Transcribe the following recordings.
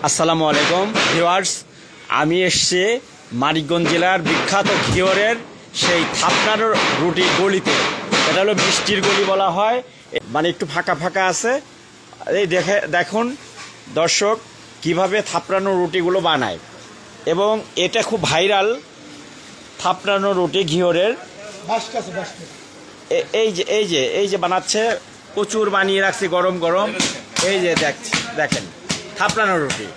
আসসালামু আলাইকুম ভিউয়ার্স, আমি এসেছি মানিকগঞ্জ জেলার বিখ্যাত ঘিওরের সেই থাপনার রুটি গলিতে। এটা হলো বৃষ্টির গলি বলা হয়, মানে একটু ফাঁকা ফাঁকা আছে। এই দেখুন দর্শক কিভাবে থাপড়ানো রুটিগুলো বানায়, এবং এটা খুব ভাইরাল থাপড়ানো রুটি ঘিওরের। এই যে বানাচ্ছে, প্রচুর বানিয়ে রাখছি গরম গরম। এই যে দেখেন থাপড়ানো রুটি,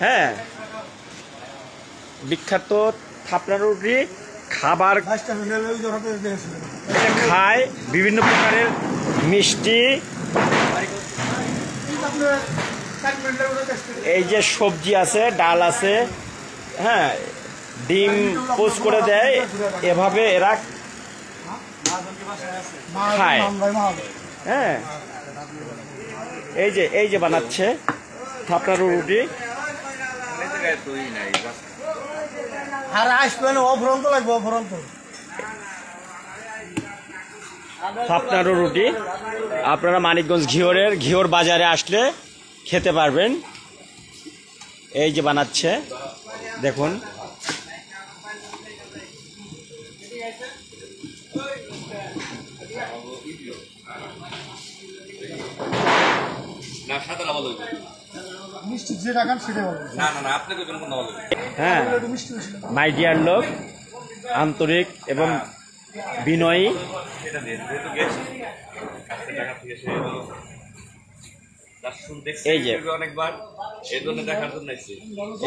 হ্যাঁ, বিখ্যাত থাপড়ানো রুটি খাবার খায়, বিভিন্ন প্রকারের মিষ্টি, এই যে সবজি আছে, ডাল আছে, হ্যাঁ, ডিম পোস্ট করে দেয়, এভাবে এরা খায়। হ্যাঁ, এই যে বানাচ্ছে থাপড়ানো রুটি। থাপড়ানো রুটি আপনারা মানিকগঞ্জ ঘিওর বাজারে আসলে খেতে পারবেন। এই যে বানাচ্ছে দেখুন। হ্যাঁ, মাই ডিয়ার লোক, আন্তরিক এবং বিনয়ী।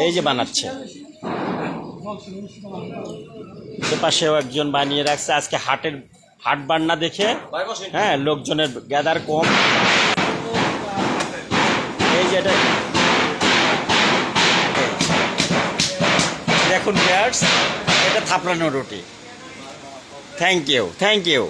এই যে বানাচ্ছে, পাশেও একজন বানিয়ে রাখছে। আজকে হাট বান্না দেখে, হ্যাঁ, লোকজনের গ্যাদার কম। এই যে দেখুন ভিউয়ার্স, এটা থাপড়ানো রুটি। Thank you.